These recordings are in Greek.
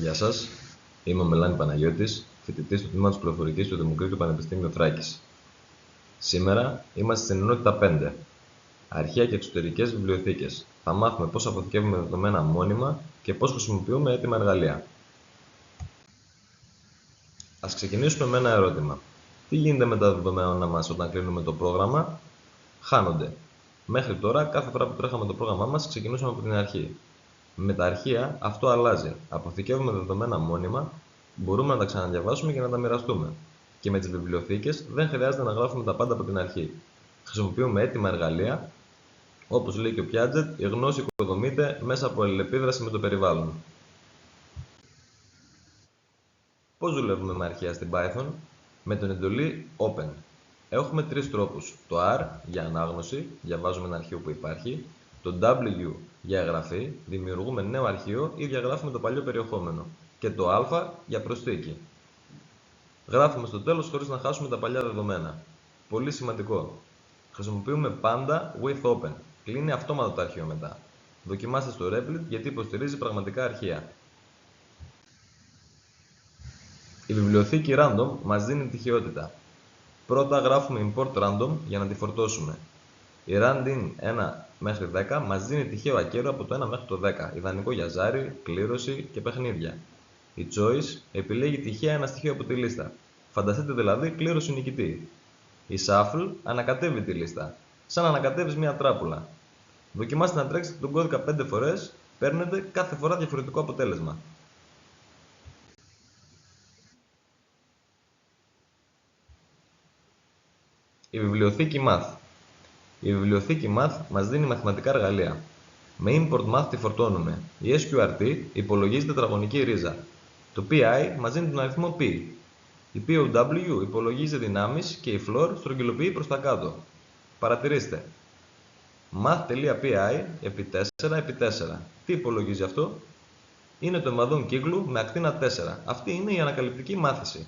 Γεια σας, είμαι ο Μελάνη Παναγιώτης, φοιτητής του Τμήματος Πληροφορικής του Δημοκρίτου Πανεπιστήμιου Θράκης. Σήμερα είμαστε στην ενότητα 5, αρχεία και εξωτερικές βιβλιοθήκες. Θα μάθουμε πώς αποθηκεύουμε δεδομένα μόνιμα και πώς χρησιμοποιούμε έτοιμα εργαλεία. Ας ξεκινήσουμε με ένα ερώτημα. Τι γίνεται με τα δεδομένα μας όταν κλείνουμε το πρόγραμμα? Χάνονται. Μέχρι τώρα, κάθε φορά που τρέχαμε το πρόγραμμά μας, ξεκινούσαμε από την αρχή. Με τα αρχεία αυτό αλλάζει. Αποθηκεύουμε δεδομένα μόνιμα, μπορούμε να τα ξαναδιαβάσουμε και να τα μοιραστούμε. Και με τις βιβλιοθήκες δεν χρειάζεται να γράφουμε τα πάντα από την αρχή. Χρησιμοποιούμε έτοιμα εργαλεία, όπως λέει και ο Piaget, η γνώση οικοδομείται μέσα από αλληλεπίδραση με το περιβάλλον. Πώς δουλεύουμε με αρχεία στην Python? Με την εντολή Open. Έχουμε τρεις τρόπους. Το R για ανάγνωση, διαβάζουμε ένα αρχείο που υπάρχει. Το W για εγγραφή, δημιουργούμε νέο αρχείο ή διαγράφουμε το παλιό περιεχόμενο. Και το Α για προσθήκη. Γράφουμε στο τέλος χωρίς να χάσουμε τα παλιά δεδομένα. Πολύ σημαντικό. Χρησιμοποιούμε πάντα with open. Κλείνει αυτόματα το αρχείο μετά. Δοκιμάστε στο Replit γιατί υποστηρίζει πραγματικά αρχεία. Η βιβλιοθήκη Random μας δίνει τυχαιότητα. Πρώτα γράφουμε import random για να τη φορτώσουμε. Η randin 1 μέχρι 10 μας δίνει τυχαίο ακέραιο από το 1 μέχρι το 10, ιδανικό για ζάρι, κλήρωση και παιχνίδια. Η choice επιλέγει τυχαία ένα στοιχείο από τη λίστα. Φανταστείτε δηλαδή κλήρωση νικητή. Η shuffle ανακατεύει τη λίστα, σαν να ανακατεύεις μια τράπουλα. Δοκιμάστε να τρέξετε τον κώδικα 5 φορές, παίρνετε κάθε φορά διαφορετικό αποτέλεσμα. Η βιβλιοθήκη Math. Η βιβλιοθήκη Math μας δίνει μαθηματικά εργαλεία. Με import math τη φορτώνουμε. Η sqrt υπολογίζει τετραγωνική ρίζα. Το pi μας δίνει τον αριθμό π. Η pow υπολογίζει δυνάμεις και η floor στρογγυλοποιεί προς τα κάτω. Παρατηρήστε. Math.pi επί 4 επί 4. Τι υπολογίζει αυτό? Είναι το εμβαδόν κύκλου με ακτίνα 4. Αυτή είναι η ανακαλυπτική μάθηση.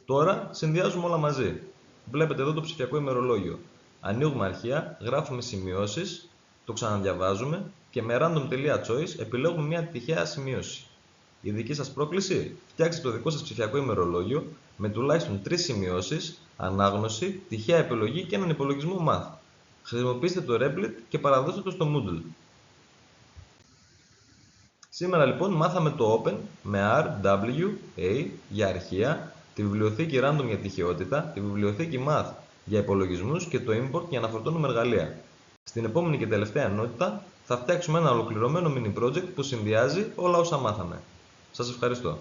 Τώρα συνδυάζουμε όλα μαζί. Βλέπετε εδώ το ψηφιακό ημερολόγιο. Ανοίγουμε αρχεία, γράφουμε σημειώσεις, το ξαναδιαβάζουμε και με random.choice επιλέγουμε μια τυχαία σημείωση. Η δική σας πρόκληση: φτιάξτε το δικό σας ψηφιακό ημερολόγιο με τουλάχιστον 3 σημειώσεις, ανάγνωση, τυχαία επιλογή και έναν υπολογισμό math. Χρησιμοποιήστε το Replit και παραδώστε το στο Moodle. Σήμερα λοιπόν μάθαμε το Open με R, W, A για αρχεία, τη βιβλιοθήκη Random για τυχαιότητα, τη βιβλιοθήκη Math για υπολογισμούς και το Import για να φορτώνουμε εργαλεία. Στην επόμενη και τελευταία ενότητα θα φτιάξουμε ένα ολοκληρωμένο mini project που συνδυάζει όλα όσα μάθαμε. Σας ευχαριστώ.